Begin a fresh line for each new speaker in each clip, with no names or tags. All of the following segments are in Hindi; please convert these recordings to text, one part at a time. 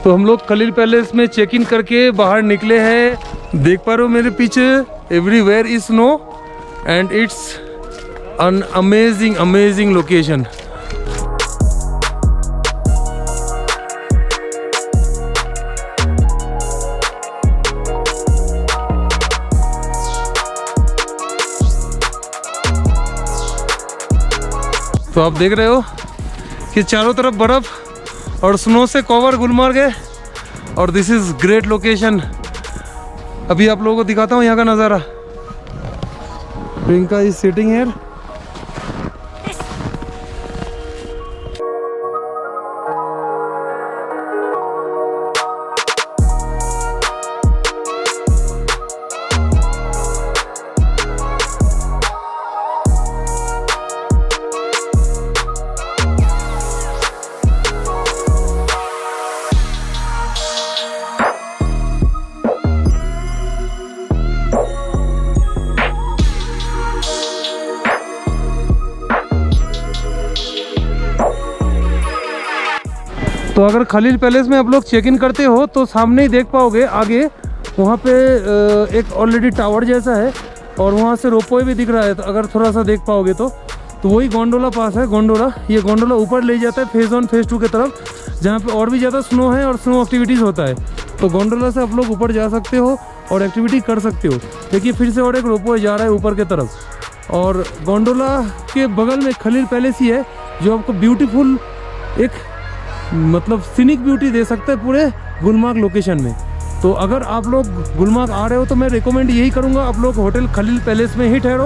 तो हम लोग खलील पैलेस में चेक इन करके बाहर निकले हैं। देख पा रहे हो मेरे पीछे, everywhere is snow and it's an amazing location। तो आप देख रहे हो कि चारों तरफ बर्फ और स्नो से कवर गुलमर्ग है और दिस इज ग्रेट लोकेशन। अभी आप लोगों को दिखाता हूँ यहाँ का नज़ारा। Priyanka is sitting here. तो अगर खलील पैलेस में आप लोग चेक इन करते हो तो सामने ही देख पाओगे आगे वहाँ पे एक ऑलरेडी टावर जैसा है और वहाँ से रोपवे भी दिख रहा है। तो अगर थोड़ा सा देख पाओगे तो वही गोंडोला पास है। गोंडोला, ये गोंडोला ऊपर ले जाता है फेज़ 1 फेज़ 2 के तरफ, जहाँ पे और भी ज़्यादा स्नो है और स्नो एक्टिविटीज़ होता है। तो गोंडोला से आप लोग ऊपर जा सकते हो और एक्टिविटी कर सकते हो। देखिए फिर से और एक रोपवे जा रहा है ऊपर के तरफ और गोंडोला के बगल में खलील पैलेस ही है जो आपको ब्यूटीफुल एक मतलब सीनिक ब्यूटी दे सकता है पूरे गुलमर्ग लोकेशन में। तो अगर आप लोग गुलमर्ग आ रहे हो तो मैं रिकमेंड यही करूंगा, आप लोग होटल खलील पैलेस में ही ठहरो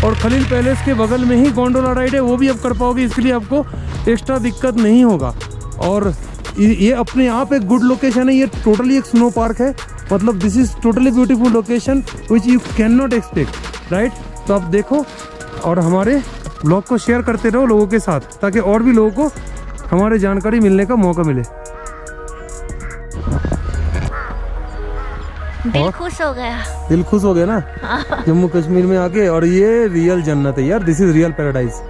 और खलील पैलेस के बगल में ही गोंडोला राइड है, वो भी आप कर पाओगे, इसके लिए आपको एक्स्ट्रा दिक्कत नहीं होगा। और ये अपने आप एक गुड लोकेशन है। ये टोटली एक स्नो पार्क है, मतलब this is totally beautiful location which you can not expect, right. तो आप देखो और हमारे ब्लॉग को शेयर करते रहो लोगों के साथ, ताकि और भी लोगों को हमारे जानकारी मिलने का मौका मिले।
दिल खुश हो गया,
दिल खुश हो गया ना जम्मू कश्मीर में आके। और ये रियल जन्नत है यार, दिस इज रियल पैराडाइज।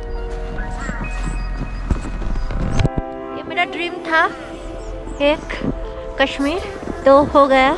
ये मेरा ड्रीम था एक कश्मीर, तो हो गया।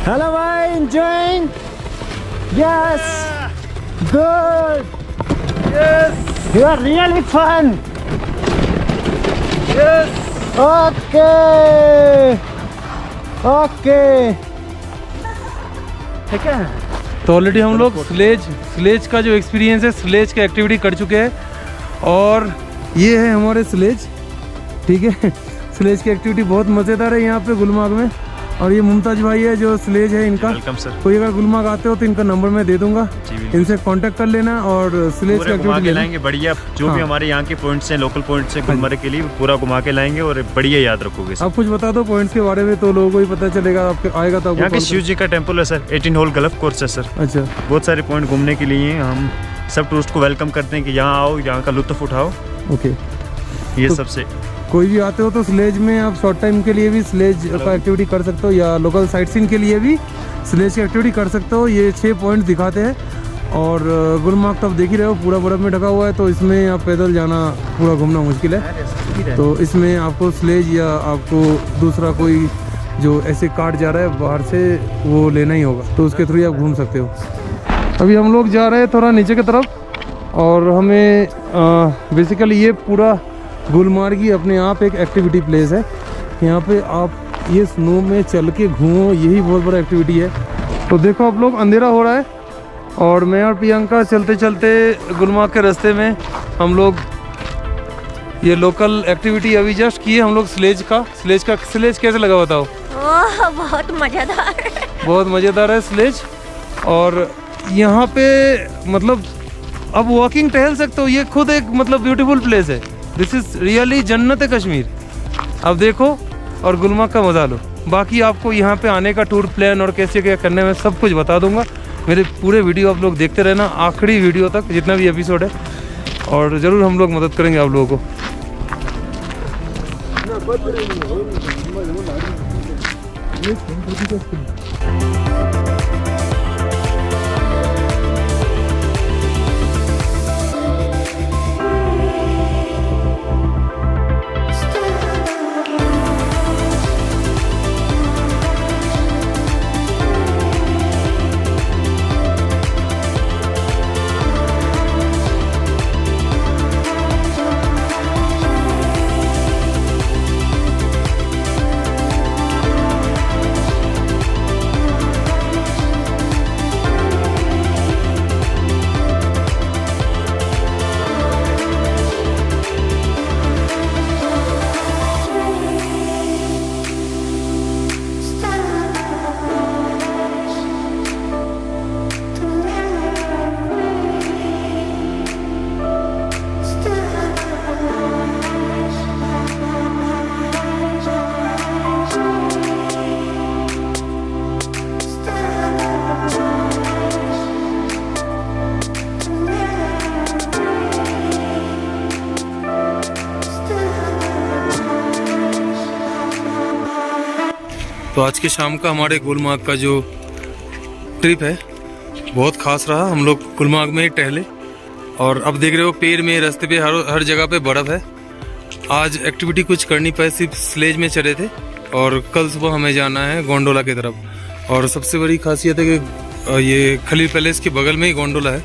Hello, bhai, enjoying? Yes, good. You are really fun.
Yes.
Okay. Okay. ठीक है।
तो ऑलरेडी हम लोग स्लेज का जो एक्सपीरियंस है, स्लेज का एक्टिविटी कर चुके हैं और ये है हमारे स्लेज। ठीक है, स्लेज की एक्टिविटी बहुत मज़ेदार है यहाँ पे गुलमर्ग में। और ये मुमताज भाई है जो स्लेज है इनका।
Welcome sir.
कोई अगर गुलमर्ग आते हो तो इनका नंबर मैं दे दूंगा, इनसे कांटेक्ट कर लेना और स्लेज की एक्टिविटी
लाएंगे बढ़िया। जो भी हमारे यहाँ के पॉइंट्स हैं, लोकल पॉइंट्स हैं गुलमर्ग के लिए, पूरा घुमा के लाएंगे और बढ़िया याद रखोगे सर।
आप कुछ बता दो पॉइंट्स के बारे में तो लोगों को ही पता चलेगा, आपके आएगा तो
यहाँ के शिव जी का टेम्पल है सर, 18 होल गल्फ कोर्स है सर।
अच्छा,
बहुत सारे पॉइंट घूमने के लिए हम सब टूरिस्ट को वेलकम करते हैं कि यहाँ आओ, यहाँ का लुत्फ उठाओ।
ओके,
ये
तो
सबसे
कोई भी आते हो तो स्लेज में आप शॉर्ट टाइम के लिए भी स्लेज का एक्टिविटी कर सकते हो या लोकल साइट सीइंग के लिए भी स्लेज की एक्टिविटी कर सकते हो। ये 6 पॉइंट दिखाते हैं और गुलमर्ग तो आप देख ही रहे हो पूरा बर्फ में ढका हुआ है, तो इसमें आप पैदल जाना पूरा घूमना मुश्किल है। तो इसमें आपको स्लेज या आपको दूसरा कोई जो ऐसे कार्ड जा रहा है बाहर से वो लेना ही होगा, तो उसके थ्रू आप घूम सकते हो। अभी हम लोग जा रहे हैं थोड़ा नीचे की तरफ और हमें बेसिकली ये पूरा गुलमर्ग ही अपने आप एक एक्टिविटी प्लेस है। यहाँ पे आप ये स्नो में चल के घूमो, यही बहुत बड़ा एक्टिविटी है। तो देखो आप लोग, अंधेरा हो रहा है और मैं और प्रियंका चलते चलते गुलमर्ग के रास्ते में हम लोग ये लोकल एक्टिविटी अभी जस्ट किए हम लोग। स्लेज कैसे लगा बताओ?
ओह, बहुत मज़ेदार।
बहुत मज़ेदार है स्लेज। और यहाँ पे मतलब अब वॉकिंग टहल सकते हो, ये खुद एक मतलब ब्यूटीफुल प्लेस है। दिस इज़ रियली जन्नत है कश्मीर। अब देखो और गुलमर्ग का मज़ा लो। बाकी आपको यहाँ पे आने का टूर प्लान और कैसे क्या करने में सब कुछ बता दूंगा। मेरे पूरे वीडियो आप लोग देखते रहना, आखिरी वीडियो तक जितना भी एपिसोड है, और ज़रूर हम लोग मदद करेंगे आप लोगों को। तो आज के शाम का हमारे गुलमर्ग का जो ट्रिप है बहुत ख़ास रहा। हम लोग गुलमर्ग में ही टहले और अब देख रहे हो पेड़ में, रास्ते पे हर जगह पे बर्फ़ है। आज एक्टिविटी कुछ कर नहीं पाए, सिर्फ स्लेज में चढ़े थे और कल सुबह हमें जाना है गोंडोला की तरफ। और सबसे बड़ी खासियत है कि ये खलील पैलेस के बगल में ही गोंडोला है,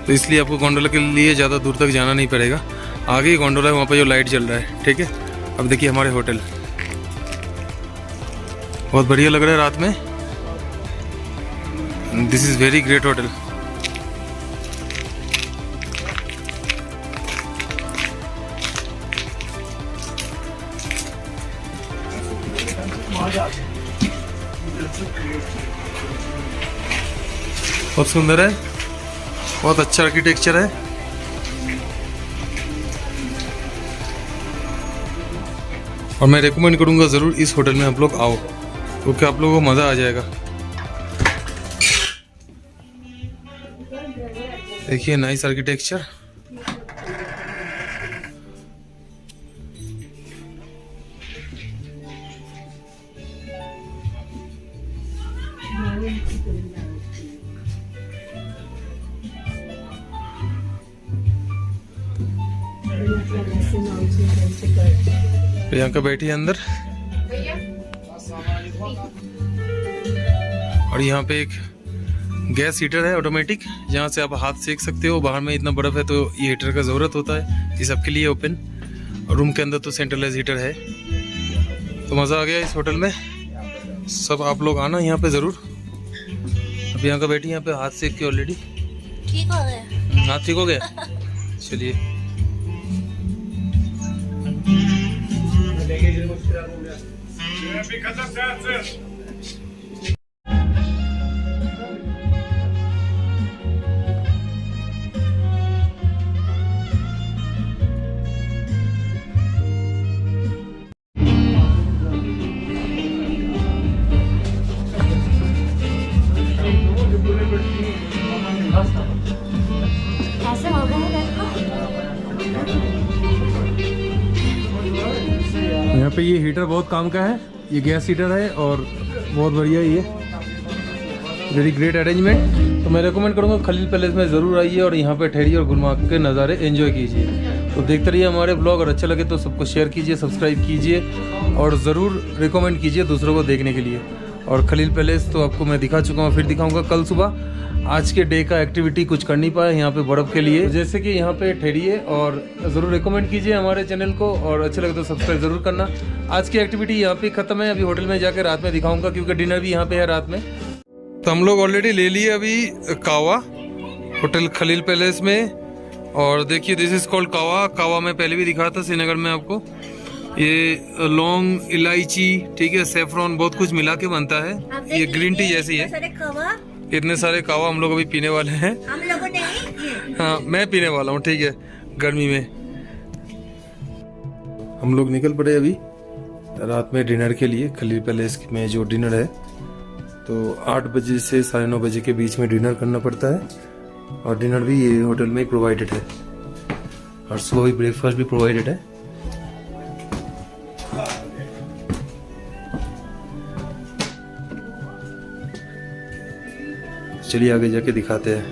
तो इसलिए आपको गोंडोला के लिए ज़्यादा दूर तक जाना नहीं पड़ेगा। आगे ही गोंडोला है, वहाँ पर जो लाइट जल रहा है। ठीक है, अब देखिए हमारे होटल, बहुत बढ़िया लग रहा है रात में। This is very great hotel. बहुत सुंदर है, बहुत अच्छा आर्किटेक्चर है। और मैं रेकमेंड करूंगा ज़रूर इस होटल में आप लोग आओ, क्योंकि आप लोगों को मज़ा आ जाएगा। देखिए नाइस आर्किटेक्चर। प्रियंका बैठी है अंदर और यहाँ पे एक गैस हीटर है ऑटोमेटिक, जहाँ से आप हाथ सेक सकते हो। बाहर में इतना बर्फ़ है तो ये हीटर का ज़रूरत होता है, ये सबके लिए ओपन। रूम के अंदर तो सेंट्रलाइज हीटर है। तो मज़ा आ गया इस होटल में। सब आप लोग आना यहाँ पे ज़रूर। अब यहाँ का बेटी यहाँ पे हाथ सेक के ऑलरेडी
ठीक हो गया।
हाथ ठीक हो गया। चलिए
ऐसे हो गया है
यहाँ पे ये हीटर बहुत काम का है। ये गैस हीटर है और बहुत बढ़िया है ये, वेरी ग्रेट अरेंजमेंट। तो मैं रेकमेंड करूँगा खलील पैलेस में ज़रूर आइए और यहाँ पे ठहरिए और गुलमर्ग के नज़ारे एंजॉय कीजिए। तो देखते रहिए हमारे ब्लॉग, और अच्छा लगे तो सबको शेयर कीजिए, सब्सक्राइब कीजिए और ज़रूर रिकमेंड कीजिए दूसरों को देखने के लिए। और खलील पैलेस तो आपको मैं दिखा चुका हूँ, फिर दिखाऊँगा कल सुबह। आज के डे का एक्टिविटी कुछ कर नहीं पाए यहाँ पे बर्फ़ के लिए, जैसे कि यहाँ पे ठहरिए और ज़रूर रिकमेंड कीजिए हमारे चैनल को, और अच्छा लगे तो सब्सक्राइब ज़रूर करना। आज की एक्टिविटी यहाँ पे ख़त्म है। अभी होटल में जाकर रात में दिखाऊंगा, क्योंकि डिनर भी यहाँ पे है रात में। तो हम लोग ऑलरेडी ले लिए अभी कावा होटल खलील पैलेस में, और देखिए दिस इज़ कॉल्ड कावा। कावा मैं पहले भी दिखाया था श्रीनगर में आपको। ये लौंग, इलायची, ठीक है, सेफ्रॉन, बहुत कुछ मिला के बनता है। ये ग्रीन टी जैसी है। इतने सारे कावा हम लोग अभी पीने वाले हैं।
हम लोगों ने
हाँ, मैं पीने वाला हूँ, ठीक है, गर्मी में। हम लोग निकल पड़े अभी रात में डिनर के लिए। खलील पैलेस में जो डिनर है तो 8 बजे से 9:30 बजे के बीच में डिनर करना पड़ता है, और डिनर भी ये होटल में ही प्रोवाइडेड है, और सुबह भी ब्रेकफास्ट भी प्रोवाइडेड है। चलिए आगे जाके दिखाते हैं।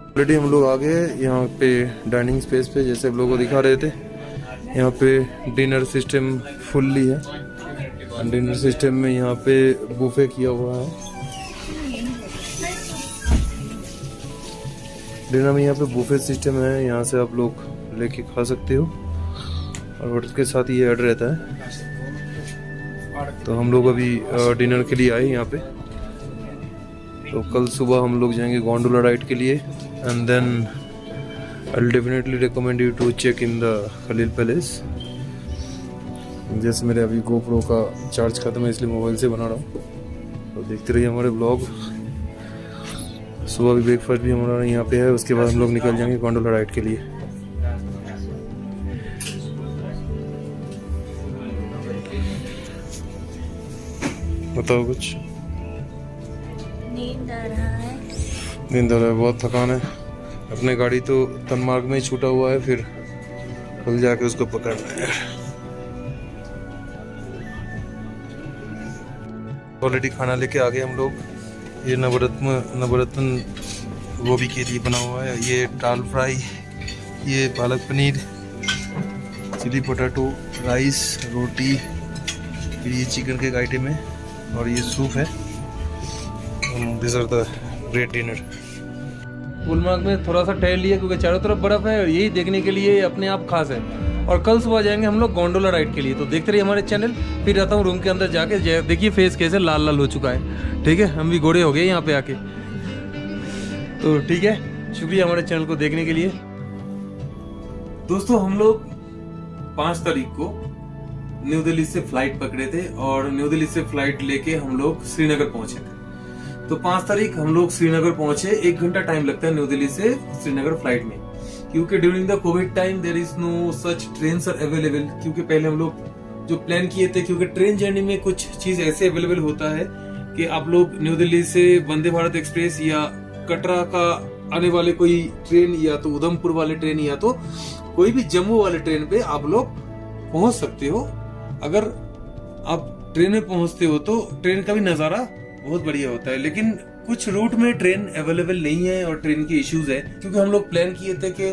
ऑलरेडी हम लोग आ गए यहाँ पे डाइनिंग स्पेस पे, जैसे आप लोगों को दिखा रहे थे। यहाँ पे डिनर सिस्टम फुल्ली है। डिनर सिस्टम में यहाँ पे बुफे किया हुआ है। डिनर में यहाँ पे बुफे सिस्टम है, यहाँ से आप लोग लेके खा सकते हो, और होटल के साथ ये ऐड रहता है। तो हम लोग अभी डिनर के लिए आए यहाँ पे। तो कल सुबह हम लोग जाएंगे गोंडोला राइड के लिए, and then I will definitely recommend you to check in the Khalil Palace. जैसे मेरे अभी गोप्रो का चार्ज खत्म है, इसलिए मोबाइल से बना रहा हूँ। तो देखते रहिए हमारे ब्लॉग। सुबह भी ब्रेकफास्ट भी हमारा यहाँ पे है, उसके बाद हम लोग निकल जाएंगे गोंडोला राइड के लिए। बताओ कुछ।
नींद आ रहा है।
नींद आ रहा है, बहुत थकान है। अपने गाड़ी तो तनमार्ग में ही छूटा हुआ है, फिर कल जाके उसको पकड़ना है। ऑलरेडी खाना लेके आ गए हम लोग। ये नवरत्न गोभी के लिए बना हुआ है, ये दाल फ्राई, ये palak paneer, chilli potato, rice, रोटी, फिर ये चिकन के आइटम है, और ये सूप है। This are the great dinner. Gulmarg में थोड़ा सा टहल लिया, क्योंकि चारों तरफ बर्फ है और यही देखने के लिए अपने आप खास है। और कल सुबह जाएंगे हम लोग गोंडोला राइड के लिए। तो देखते रहिए हमारे चैनल। फिर रहता हूँ रूम के अंदर जाके, देखिए फेस कैसे लाल लाल हो चुका है, ठीक है। हम भी गोरे हो गए यहाँ पे आके। तो ठीक है, शुक्रिया हमारे चैनल को देखने के लिए। दोस्तों हम लोग 5 तारीख को न्यू दिल्ली से फ्लाइट पकड़े थे, और न्यू दिल्ली से फ्लाइट लेके हम लोग श्रीनगर पहुंचे थे। तो 5 तारीख हम लोग श्रीनगर पहुंचे। 1 घंटा टाइम लगता है न्यू दिल्ली से श्रीनगर फ्लाइट में, क्योंकि during the Covid time there is no such trains are available. क्योंकि पहले हम लोग जो प्लान किए थे, क्योंकि ट्रेन जर्नी में कुछ चीज ऐसे अवेलेबल होता है कि आप लोग न्यू दिल्ली से वंदे भारत एक्सप्रेस या कटरा का आने वाले कोई ट्रेन, या तो उधमपुर वाले ट्रेन, या तो कोई भी जम्मू वाले ट्रेन पे आप लोग पहुंच सकते हो। अगर आप ट्रेन में पहुंचते हो तो ट्रेन का भी नज़ारा बहुत बढ़िया होता है। लेकिन कुछ रूट में ट्रेन अवेलेबल नहीं है और ट्रेन के इश्यूज है, क्योंकि हम लोग प्लान किए थे कि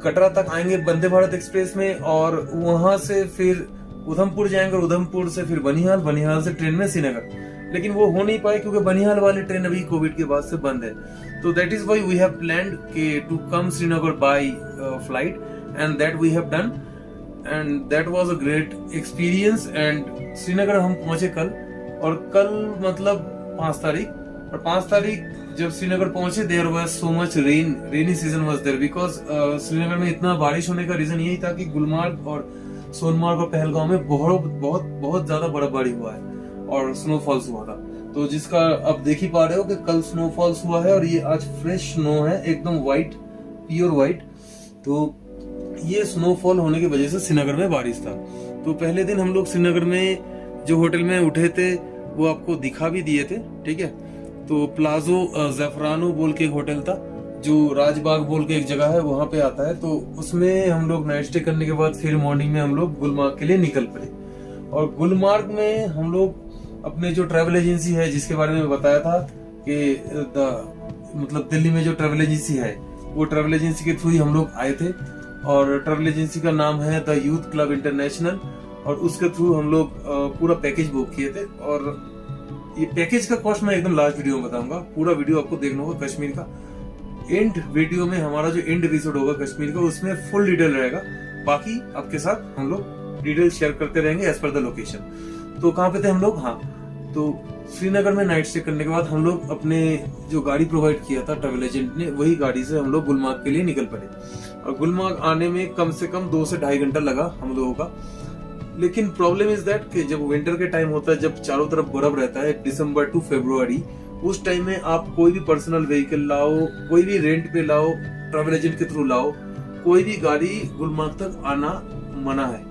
कटरा तक आएंगे वंदे भारत एक्सप्रेस में, और वहां से फिर उधमपुर जाएंगे, और उधमपुर से फिर बनिहाल, बनिहाल से ट्रेन में श्रीनगर। लेकिन वो हो नहीं पाए क्योंकि बनिहाल वाली ट्रेन अभी कोविड के बाद से बंद है। तो that is why we have planned के to come Srinagar by flight and that we have done and that was a great experience. And Srinagar हम पहुंचे कल, और कल मतलब 5 तारीख, और 5 तारीख जब श्रीनगर पहुंचे there was so much rainy season was there because Srinagar में इतना बारिश होने का रीजन यही था कि गुलमार्ग और सोनमार्ग और पहलगांव में बहुत ज्यादा बर्फबारी हुआ है और स्नोफॉल्स हुआ था। तो जिसका अब देख ही पा रहे हो कि कल स्नोफॉल्स हुआ है और ये आज फ्रेश स्नो है, एकदम व्हाइट, प्योर व्हाइट। तो ये स्नोफॉल होने की वजह से श्रीनगर में बारिश था। तो पहले दिन हम लोग श्रीनगर में जो होटल में उठे थे वो आपको दिखा भी दिए थे, ठीक है। तो प्लाजो ज़ैफरानो बोल के एक होटल था जो राजबाग बोल के एक जगह है, वहां पे आता है। तो उसमें हम लोग नाइट स्टे करने के बाद फिर मॉर्निंग में हम लोग गुलमार्ग के लिए निकल पड़े। और गुलमार्ग में हम लोग अपने जो ट्रैवल एजेंसी है जिसके बारे में बताया था कि मतलब दिल्ली में जो ट्रैवल एजेंसी है वो ट्रैवल एजेंसी के थ्रू ही हम लोग आए थे। और ट्रैवल एजेंसी का नाम है द यूथ क्लब इंटरनेशनल, और उसके थ्रू हम लोग पूरा पैकेज बुक किए थे। और ये पैकेज का कॉस्ट मैं एकदम लास्ट वीडियो में बताऊंगा, पूरा वीडियो आपको देखना होगा कश्मीर का। एंड वीडियो में हमारा जो एंड एपिसोड होगा कश्मीर का उसमें फुल डिटेल रहेगा, बाकी आपके साथ हम लोग डिटेल शेयर करते रहेंगे एज पर द लोकेशन। तो कहाँ पे थे हम लोग, हाँ, तो श्रीनगर में नाइट स्टे करने के बाद हम लोग अपने जो गाड़ी प्रोवाइड किया था ट्रैवल एजेंट ने, वही गाड़ी से हम लोग गुलमार्ग के लिए निकल पड़े। और गुलमार्ग आने में कम से कम 2 से 2.5 घंटा लगा हम लोगों का। लेकिन प्रॉब्लम इज दैट कि जब विंटर के टाइम होता है, जब चारों तरफ बर्फ रहता है, दिसंबर टू फरवरी, उस टाइम में आप कोई भी पर्सनल व्हीकल लाओ, कोई भी रेंट पे लाओ, ट्रैवल एजेंट के थ्रू लाओ, कोई भी गाड़ी गुलमार्ग तक आना मना है।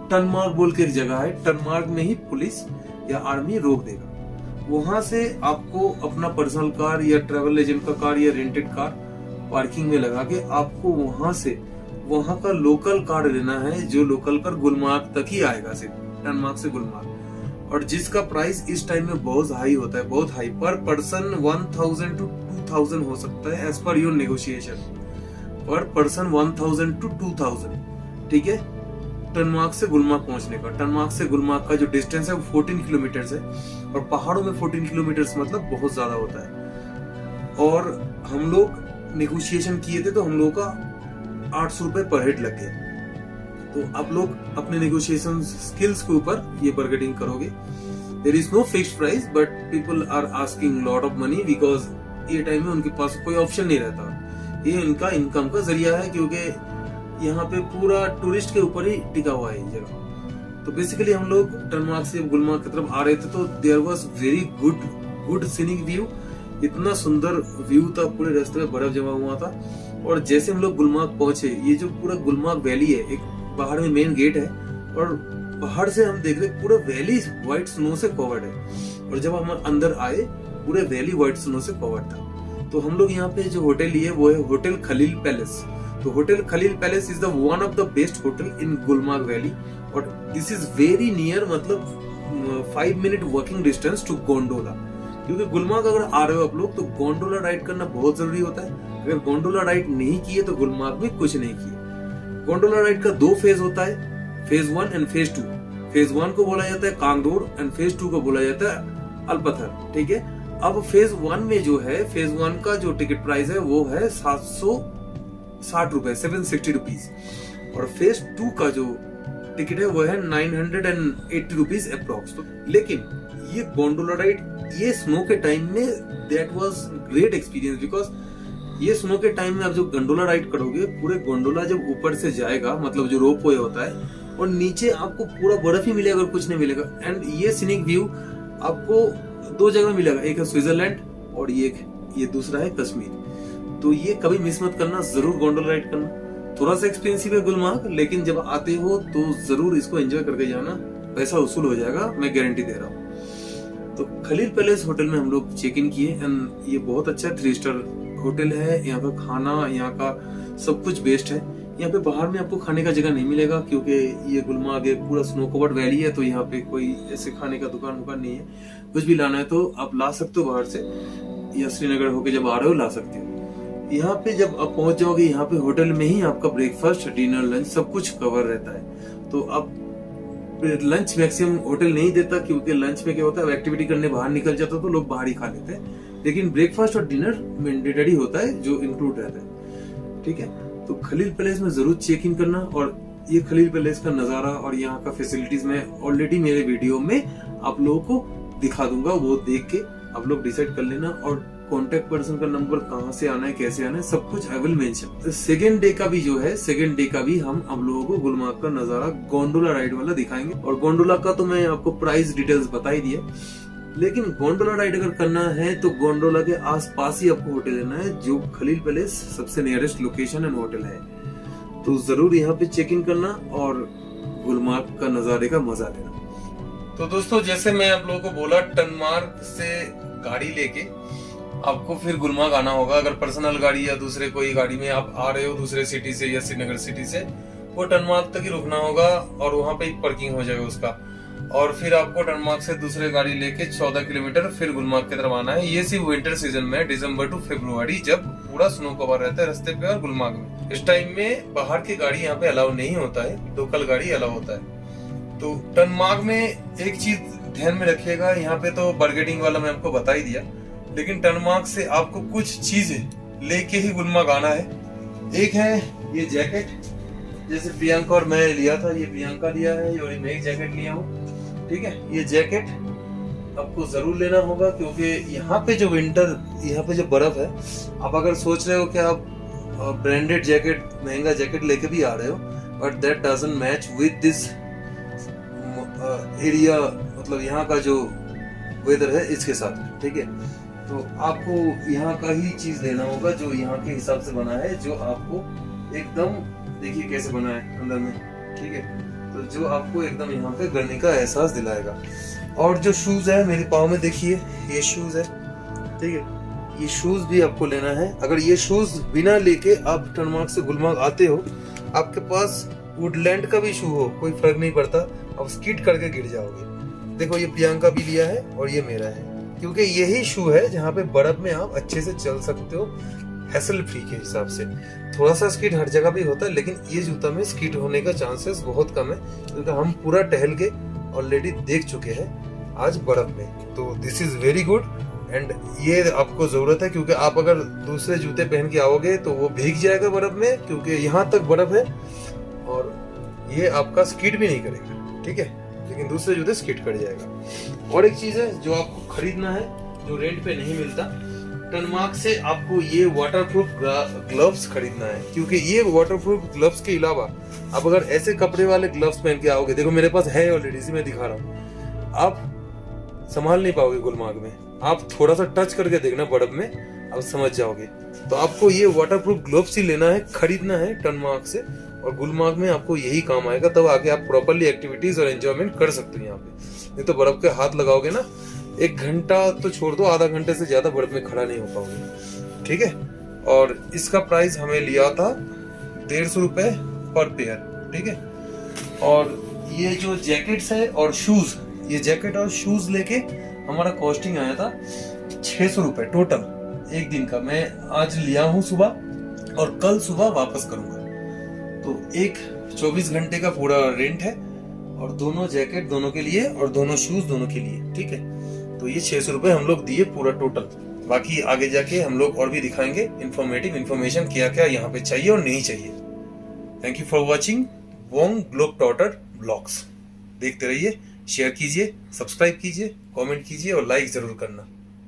टनमार्ग बोल के एक जगह है, टनमार्ग में ही पुलिस या आर्मी रोक देगा। वहां से आपको अपना पर्सनल कार या ट्रैवल एजेंट का कार या रेंटेड कार पार्किंग में लगा के आपको वहां का लोकल कार लेना है, जो लोकल कार गुलमार्ग तक ही आएगा, सिर्फ टनमार्ग से गुलमार्ग। और जिसका प्राइस इस टाइम में बहुत हाई होता है, बहुत हाई, पर पर्सन 1000 to 2000 हो सकता है एज पर योर नेगोशिएशन। पर पर्सन 1000 to 2000, ठीक है, टनमार्ग से गुलमार्ग पहुंचने का। टनमार्ग से गुलमार्ग का जो डिस्टेंस है वो 14 किलोमीटर है, और पहाड़ों में 14 किलोमीटर मतलब बहुत ज्यादा होता है। और हम लोग नेगोशिएशन किए थे तो हम लोग का 800 रुपए पर हेड लग गया। तो आप लोग अपने नेगोशिएशन स्किल्स के ऊपर ये बार्गेनिंग करोगे। There is no fixed price but people are asking lot of money because ये टाइम में उनके पास कोई ऑप्शन नहीं रहता। ये इनका इनकम का जरिया है, क्योंकि यहाँ पे पूरा टूरिस्ट के ऊपर ही टिका हुआ है ये जगह। तो बेसिकली हम लोग टनमार्ग से गुलमार्ग की तरफ आ रहे थे, तो there was very good scenic view. इतना सुंदर व्यू था, पूरे रास्ते में बर्फ जमा हुआ था। और जैसे हम लोग गुलमार्ग पहुंचे, ये जो पूरा गुलमार्ग वैली है, एक बाहर में मेन गेट है, और बाहर से हम देख रहे पूरा वैली व्हाइट स्नो से कवर्ड है। और जब हम अंदर आए, पूरे वैली व्हाइट स्नो से कवर्ड था। तो हम लोग यहाँ पे जो होटल लिए वो है होटल खलील पैलेस। तो hotel Khalil Palace is the one of the best hotel in Gulmarg valley, और दिस इज वेरी नियर, मतलब 5 minute walking distance to gondola. क्योंकि गुलमार्ग अगर आ रहे हो आप लोग तो गोंडोला राइड करना बहुत जरूरी होता है। अगर गोंडोला राइड नहीं किए तो गुलमार्ग में कुछ नहीं किए। गोंडोला राइड का 2 फेज होता है, फेज 1 एंड फेज 2। फेज 1 को बोला जाता है कांगडोर एंड फेज 2 को बोला जाता है अलपथर, ठीक है। अब फेज 1 में जो है, फेज 1 का जो टिकट प्राइस है वो है 760 रुपए, 760 रुपीज। और फेज 2 का जो टिकट है वो है 980 रुपीज अप्रोक्स। तो लेकिन ये गोंडोला राइड ये स्नो के टाइम में that was great experience, because ये स्नो के टाइम में आप जो गोंडोला राइड करोगे, पूरे गोंडोला जब ऊपर से जाएगा, मतलब जो रोप वे होता है, और नीचे आपको पूरा बर्फ ही मिलेगा, कुछ नहीं मिलेगा। एंड ये सीनिक व्यू आपको 2 जगह मिलेगा, एक है स्विट्जरलैंड और ये दूसरा है कश्मीर। तो ये कभी मिस मत करना, जरूर गोंडोला राइड करना। थोड़ा सा एक्सपेंसिव है गुलमार्ग, लेकिन जब आते हो तो जरूर इसको एंजॉय करके जाना, पैसा वसूल हो जाएगा, मैं गारंटी दे रहा हूँ। तो खलील पैलेस होटल में हम लोग चेक इन किए, एंड ये बहुत अच्छा 3 स्टार होटल है। यहाँ का खाना, यहाँ का सब कुछ बेस्ट है। यहाँ पे बाहर में आपको खाने का जगह नहीं मिलेगा, क्योंकि ये गुलमार्ग एक पूरा स्नो कवर्ड वैली है, तो यहाँ पे कोई ऐसे खाने का दुकान नहीं है। कुछ भी लाना है तो आप ला सकते हो बाहर से, या श्रीनगर होके जब आ रहे हो ला सकते हो। यहाँ पे जब आप पहुंच जाओगे, यहाँ पे होटल में ही आपका ब्रेकफास्ट, डिनर, लंच सब कुछ कवर रहता है। तो आप लंच मैक्सिमम होटल नहीं देता, क्योंकि लंच में क्या होता है, एक्टिविटी करने बाहर निकल जाता तो लोग बाहर ही खा लेते हैं, लेकिन ब्रेकफास्ट और डिनर मैंडेटरी होता है जो इंक्लूड रहता है। ठीक है, तो खलील पैलेस में जरूर चेक इन करना। और ये खलील पैलेस का नजारा और यहाँ का फैसिलिटीज मैं ऑलरेडी मेरे वीडियो में आप लोगों को दिखा दूंगा, वो देख के आप लोग डिसाइड कर लेना। और कॉन्टेक्ट पर्सन का नंबर, कहाँ से आना है, कैसे आना है, सब कुछ I will mention. Second day का भी जो है, सेकेंड डे का भी हम आप लोगों को गुलमार्ग का नजारा गोंडोला राइड वाला दिखाएंगे। और गोंडोला का तो मैं आपको प्राइस डिटेल्स बता ही दिया, लेकिन गोंडोला राइड अगर करना है तो गोंडोला के आसपास ही आपको होटल लेना है, जो खलील पैलेस सबसे नियरेस्ट लोकेशन एंड होटल है। तो जरूर यहाँ पे चेक इन करना और गुलमार्ग का नजारे का मजा लेना। तो दोस्तों, जैसे मैं आप लोगों को बोला, टनमार्ग से गाड़ी लेके आपको फिर गुलमार्ग आना होगा। अगर पर्सनल गाड़ी या दूसरे कोई गाड़ी में आप आ रहे हो दूसरे सिटी से या श्रीनगर सिटी से, वो टनमार्ग तक ही रुकना होगा और वहां पे एक पार्किंग हो जाएगा उसका। और फिर आपको टनमार्ग से दूसरे गाड़ी लेके 14 किलोमीटर फिर गुलमार्ग की तरफ आना है। ये सिर्फ विंटर सीजन में, दिसंबर टू फरवरी, जब पूरा स्नो कवर रहता है रास्ते पे और गुलमार्ग में। इस टाइम में बाहर की गाड़ी यहाँ पे अलाउ नहीं होता है, लोकल गाड़ी अलाउ होता है। तो टनमार्ग में एक चीज ध्यान में रखिएगा, यहाँ पे तो बार्गेनिंग वाला मैं आपको बता ही दिया, लेकिन टनमार्ग से आपको कुछ चीजें लेके ही गुलमार्ग आना है। एक है ये जैकेट, जैसे प्रियंका और मैं लिया था, ये प्रियंका लिया है और मैं एक जैकेट लिया हूँ। ठीक है, ये जैकेट आपको जरूर लेना होगा, क्योंकि यहाँ पे जो विंटर, यहाँ पे जो बर्फ है, आप अगर सोच रहे हो कि आप ब्रांडेड जैकेट, महंगा जैकेट लेके भी आ रहे हो, but that doesn't match with this area, मतलब यहाँ का जो वेदर है इसके साथ। ठीक है, तो आपको यहाँ का ही चीज लेना होगा जो यहाँ के हिसाब से बना है, जो आपको एकदम, देखिए कैसे बना है अंदर में। ठीक है, तो जो आपको एकदम यहाँ पे गर्मी का एहसास दिलाएगा। और जो शूज है मेरे पाँव में, देखिए ये शूज है। ठीक है, ये शूज भी आपको लेना है। अगर ये शूज बिना लेके आप टनमार्ग से गुलमार्ग आते हो, आपके पास वुडलैंड का भी शू हो, कोई फर्क नहीं पड़ता, आप स्किड करके गिर जाओगे। देखो, ये प्रियंका भी लिया है और ये मेरा है, क्योंकि यही शू है जहाँ पे बर्फ में आप अच्छे से चल सकते हो, हैसल फ्री के हिसाब से। थोड़ा सा स्किड हर जगह भी होता है, लेकिन ये जूता में स्किड होने का चांसेस बहुत कम है, क्योंकि हम पूरा टहल के ऑलरेडी देख चुके हैं आज बर्फ में। तो this is very good and ये आपको जरूरत है, क्योंकि आप अगर दूसरे जूते पहन के आओगे तो वो भीग जाएगा बर्फ में, क्योंकि यहाँ तक बर्फ है और ये आपका स्किड भी नहीं करेगा। ठीक है, लेकिन दूसरे जूते स्किड कर जाएगा। और एक चीज है जो आपको खरीदना है, जो रेंट पे नहीं मिलता, टनमार्ग से आपको ये वाटरप्रूफ ग्लव्स खरीदना है, क्योंकि ये वाटरप्रूफ ग्लव्स के अलावा आप अगर ऐसे कपड़े वाले ग्लव्स पहन के आओगे, देखो मेरे पास है ऑलरेडी, इसी में दिखा रहा हूँ, आप संभाल नहीं पाओगे गुलमार्ग में। आप थोड़ा सा टच करके देखना बर्फ में, आप समझ जाओगे। तो आपको ये वाटरप्रूफ ग्लव्स ही लेना है, खरीदना है टनमार्ग से, और गुलमार्ग में आपको यही काम आएगा, तब आगे आप प्रॉपर्ली एक्टिविटीज और एंजॉयमेंट कर सकते हो यहाँ पे। नहीं तो बर्फ के हाथ लगाओगे ना, 1 घंटा तो छोड़ दो, आधा घंटे से ज्यादा बर्फ में खड़ा नहीं हो पाओगे। ठीक है, और इसका प्राइस हमें लिया था 150 रुपए पर पेयर। ठीक है, और ये जो जैकेट्स है और शूज, ये जैकेट और शूज लेके हमारा कॉस्टिंग आया था 600 रुपए टोटल एक दिन का। मैं आज लिया हूँ सुबह और कल सुबह वापस करूंगा, तो एक 24 घंटे का पूरा रेंट है, और दोनों जैकेट दोनों के लिए और दोनों शूज दोनों के लिए। ठीक है, तो ये 600 रुपए हम लोग दिए पूरा टोटल। बाकी आगे जाके हम लोग और भी दिखाएंगे इन्फॉर्मेटिव इन्फॉर्मेशन, क्या क्या यहाँ पे चाहिए और नहीं चाहिए। Thank you for watching Wong globetrotter blogs. देखते रहिए, शेयर कीजिए, सब्सक्राइब कीजिए, कमेंट कीजिए और लाइक जरूर करना।